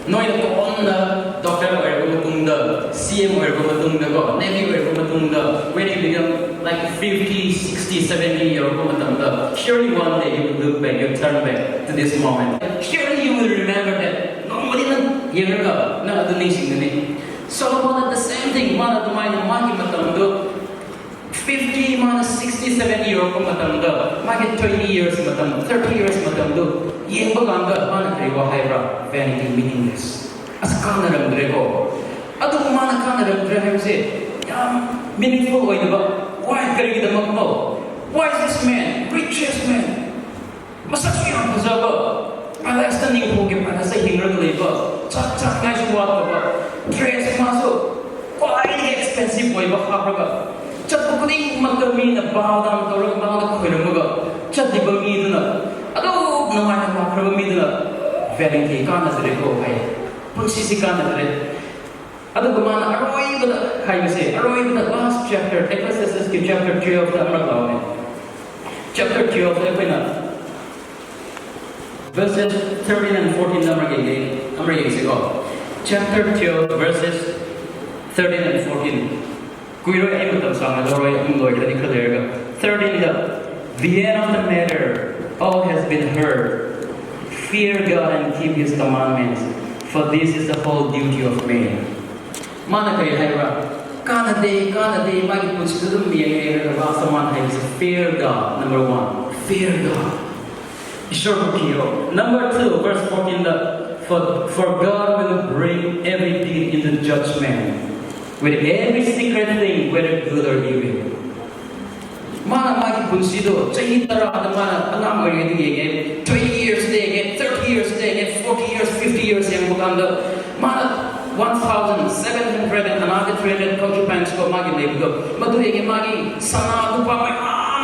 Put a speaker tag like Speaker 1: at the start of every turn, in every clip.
Speaker 1: Noi on the doctor or CM or Navy or when you become like 50, 60, 70 years old, surely one day you will look back, you turn back to this moment. Surely you will remember that nobody year ago, not the nation. Solomon at the same thing, one of the mind of Maki 50 minus 67 years old, Maki 20 years, 30 years, Yembaganga, Manakri, Wahira, vanity meaningless. As a Kanaram Grego. Adumana Kanaram Graham said, meaningful way about why carry the Makmo? Why is this man, richest man? Masashi on Pazaba, I like standing Pokem and I say him regularly, Chak nice water, dress muscle, quite expensive way of Hapraga. Chatpukling Makamina, bow down to Ramana Kuinamuga, Chatibamina. Ado naman ang makrabamida vanity kana sa reko ay punsisi kana sa reko. Ado gumana aroy ba kaya say aroy ba last chapter Ecclesiastes chapter 12 na maragaw chapter 12 ay na verses 13 and 14 na maragay sigo chapter 12 verses 13 and 14 kuiro ay matam sa nga aroy ang Lord na declare 13 the end of the matter all has been heard. Fear God and keep His commandments, for this is the whole duty of man. Manakay hayra, kanade, magi puchudum yay rasaman hay fear God. Number 1, fear God. Number 2, verse 14. For God will bring every deed into judgment, with every secret thing, whether good or evil. Mana magi punsido, chahi tara na mana alam mo yung 20 years day, 30 years day, 40 years, 50 years yung bukanda. Mana 1,700 another 300 concubines ko magi lebigo. Maduye magi sana ko pa may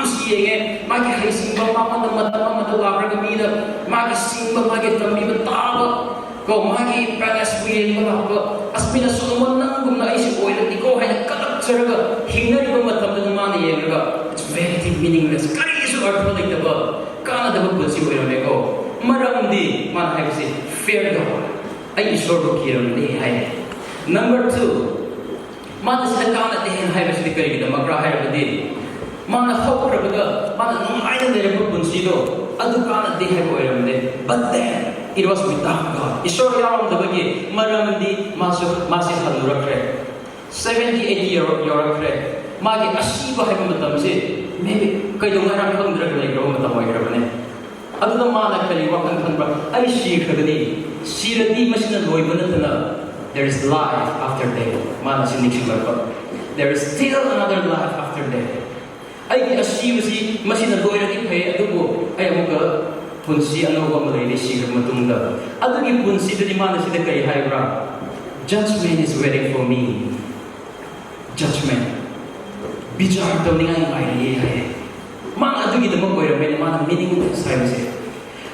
Speaker 1: siye magi haising ba mama madula gamida magi simba magi tambi taba ko magi panas wheel ko asmina sumon nang gumna isip oil ko hay katak saraga hinari ba matam na mana yega. It's very meaningless. Kari isu arthalik daba. Kana daba bunsi ko yun ko. Maramdi man hay kasi fear God. Ay isor ko kiram di hay. Number 2, mana sila kana dihin hay kasi kari kita magrahay ba din. Mana hope rabaga. Mana nung ay na nila bunsi do. Adu kana dihay ko yun din. But then it was without God. Isor yaram daba ki maramdi masih halurak re. 78 year kre. Magi asiba hay matam si maybe kayo nga ram kang drug like ro matam ay rabane adu na mana kaliwa kan ba ay shiradi masina loy banatana there is life after death mana sinik ba there is still another life after death ay asiba si masina loy rati pay adu bo ay amuga punsi ano ba malay ni shir matunda adu gi punsi di mana sida kay hay bra judgment is waiting for me judgment bicara daw ni nga ay mga adu gid mo koy ramay mana meaning sa say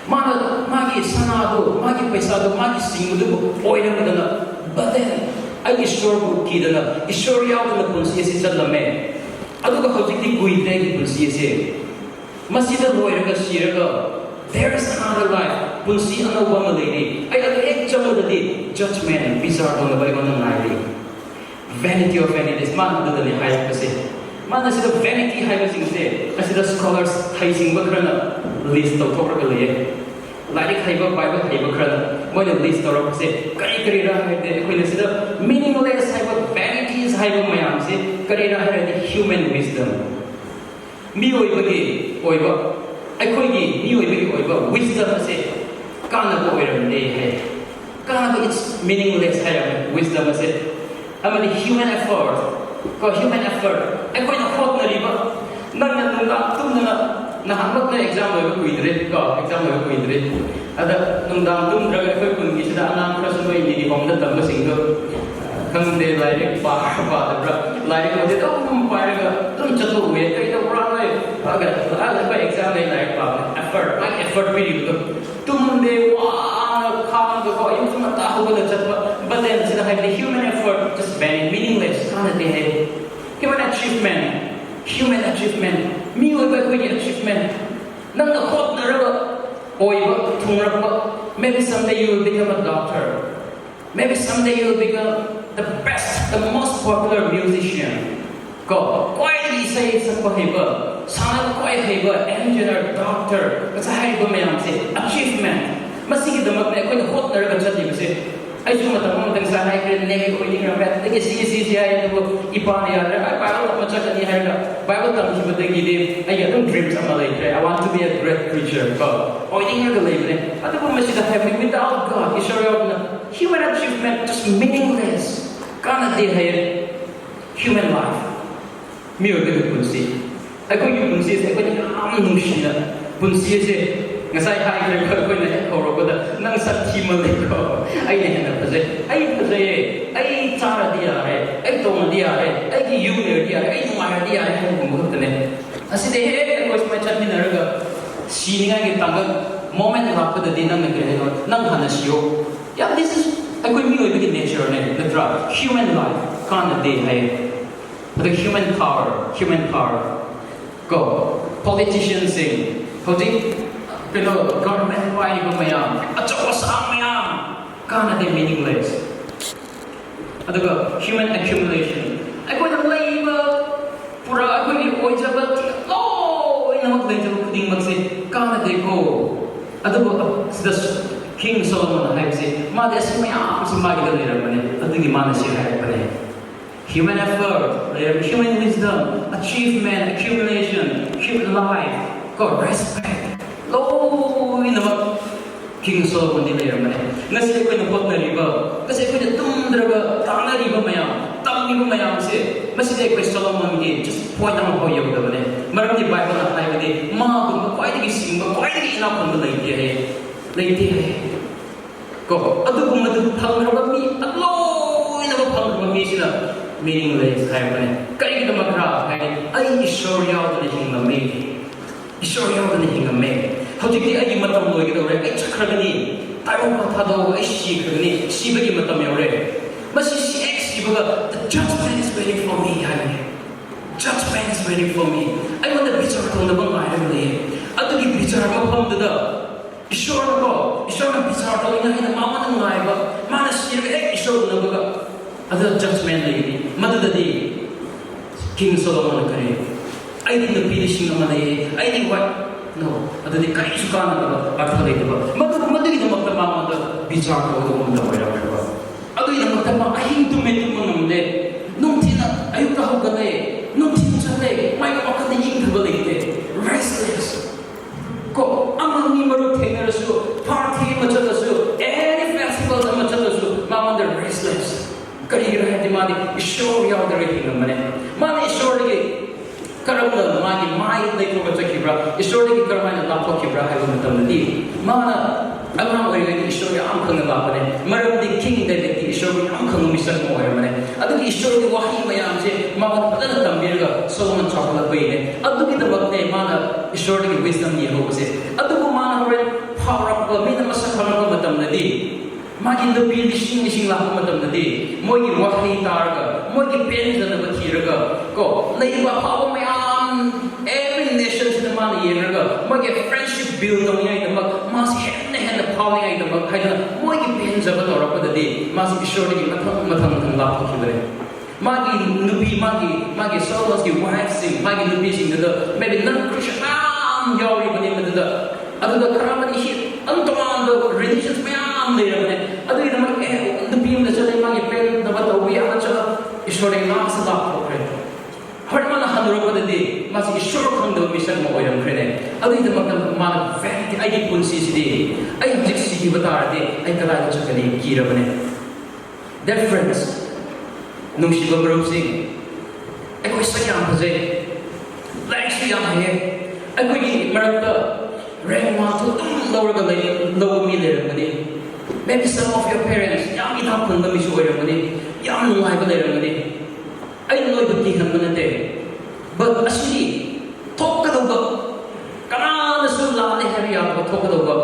Speaker 1: mana magi sanado magi paisado magi singudo oy na madana but then ay isor ko kidana isor yaw na punsi si salame adu ka hojik kuite ki punsi si masida loy ra siraga there is another life punsi ano ba malay ay ek chamo dati judgment bicara daw na ba man nai vanity of vanities man adu ni hay kasi mana sila vanity hay basing se kasi the scholars hay sing bakrana list of properly like hay ba bible hay bakrana mo the list of se kari ra hay de ko sila meaningless hay ba vanities hay ba mayam se kari ra hay the human wisdom mi oi ba ai ko gi mi oi ba wisdom se kana ko oi de hay kana it's meaningless hay wisdom se amani human effort ko human effort ay ko na hot na riba nang tum na nahamot na exam mo ko idre ko exam mo ko idre ada nung dam tum draga ko kun gi sida anang prasan mo hindi ko na tam sing do kang de like pa da bra like mo de to mum pa ga tum chatu we kai to bra lai aga ala ba exam lai like pa effort period tum de wa khang ko yung mata ho ba chat but then sida have the human effort just very meaningless kana de hai human achievement mi oi ba ko achievement nang na hot na ra oi ba thung ra ba maybe someday you will become a doctor Maybe someday you'll become the best, the most popular musician. Go, quietly say something heba, sana quiet heba, engineer, doctor, but I have a achievement. Masih kita makna kau nak hot neraka jadi mesti. Ay cuma tahu tentang sana ikut negi kau ini ramai. Lagi sisi ayat tu ipan ya. Ay Bible macam ni ada. Bible tak mesti betul gini. Ay don't dream sama lagi. I want to be a great preacher. God, oh ini yang kelai ni. Atau pun mesti dah have without God. Israel human achievement just meaningless. Karena dia hay human life. Miu tu punsi. Aku yang punsi, aku yang nungsi lah. Punsi je. Ngasai hai kau kau ni kau roda nang sakti malai kau. Ay ni hendak pasal. Ay cara dia ay tong dia ay unit dia ay number dia ay kau buat ni. Asyik deh kau semacam ni naraga. Sini kan kita tangga moment apa dah dinam negeri nang hana siyo. Yeah, this is aku miu itu nature ni, natural human life. Kan deh hai. The human power. Go. Politicians sing. Kau Pero government why ko mayam at saka sa mayam kana de meaningless. Aduga human accumulation. Ako na labor pura ako ni oijabal ina magdento kuding magsi kana de ko. Aduga the King Solomon hay si ma de sa mayam sa magida nila man adugi mana siya hay pare. Human effort, human wisdom, achievement, accumulation, human life, God respect. Low in the King Solomon di layer mana. Nasi aku nak buat nariba, kasi aku nak tumdraga, tak nariba mayam, tak nariba mayam se. Masih dia aku Solomon ni just point nama kau yang dah mana. Maram di Bible nak tahu ni, mak kau ini simba, kau ini nak pun lagi dia. Kau, aduh kau madu panggraga mi, low in the panggraga mi sila meaningless kayak mana. Kaya kita makra, kaya ay Israel ni hingga me. Israel ni hingga me. Hujikti ay matam loy kita orang, ay cakragani, tayo patado ay sikragani, sibagi matam ya orang. Masih si X juga, the judgment is waiting for me, hani. Judgment is waiting for me. Ay mana bicara kau na bang ayam ni? Atau di bicara kau pun dah. Israel na bicara kau ini hina mama nang ayam, mana sirga Israel na baga. Ada judgment lagi. Mana tadi King Solomon kare. Ay di napilishing naman ay di what? No, ada di kain suka na ba? At kali diba? Madali na magtama mata bicara ko ito muna kaya ba? Ado ina magtama ay tumeto mo naman de. Nung tina ayo ka ho gane. Nung tina chale may makading kabalik restless. Ko amang ni maru tenerasu party machatasu any festival na machatasu mama the restless. Kaya di mani show yaw the rating naman. Mani show lagi karamda magi mai leko baca kibra istori ki karma na lapok kibra hai mo tamdi mana amram oi lagi istori am khang na bapane maram di king David di istori am khang misan mo ai mane adu ki istori wahi mayam je ma padan tambir ga Solomon chakla bai ne adu ki tabakte mana istori ki wisdom ni ho se adu ko mana hore power up ba mina masakhan ko matamdi magi the bill sing la matam nadi moi ki wahi targa moi ki pen jana ba thiraga ko leiba power mayam every nation in man yeraga moi ki friendship build on yai the mas hen the power yai the khaina moi ki pen jaba tora pa dadi mas ishori ki matham la ko kibare magi nubi magi solos ki wife sing magi nubi sing the maybe non Christian yawi bani madada adu the karamani hit antoman the religious mayam there adu ina mag the beam the chale magi pen the bata we are chala ishore na sada kokre har mana hadro padadi mas ishore khang the mission mo oyam krene adu ina mag man vanity ai punsi sidi ai jiksi ki batar de ai kala cha kali kira bane that friends nung shiba bro sing ai ko sayang paje like sayang hai ai ko ni marakta rank ma to lower the lower me there mani maybe some of your parents yang ina pun da misu oi mani yang nungai ba there mani ai noi ba ki han manate but asli talk ka do kana na su la ne have ya ba talk ka do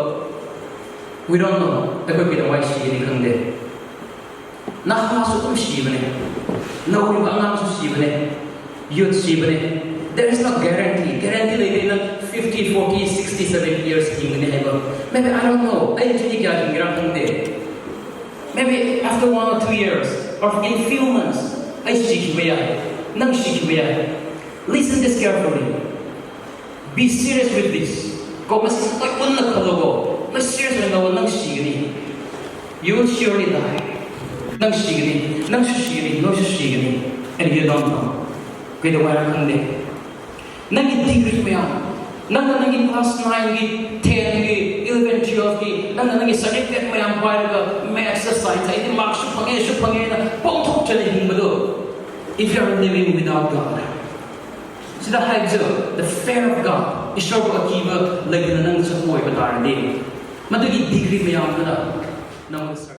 Speaker 1: we don't know da ko ki da wai shi ni khang de na ha su tum shi bane no ri ba ngam su shi bane youth shi bane there is no guarantee like in 50 40 60 70 years king ne hai maybe I don't know ai chini kya king ram thang de Maybe after 1 or 2 years, or in few months, I listen this carefully. Be serious with this. You will surely die. And you don't know. Nangi class 9, 10, 11, 12, nangi certificate mayam pairaga maths science ai marks phange na pongthok chali hingbado if you are living without God. So the fear of God is sure to achieve like the nang sa buhay ba tarde madugi degree mayam na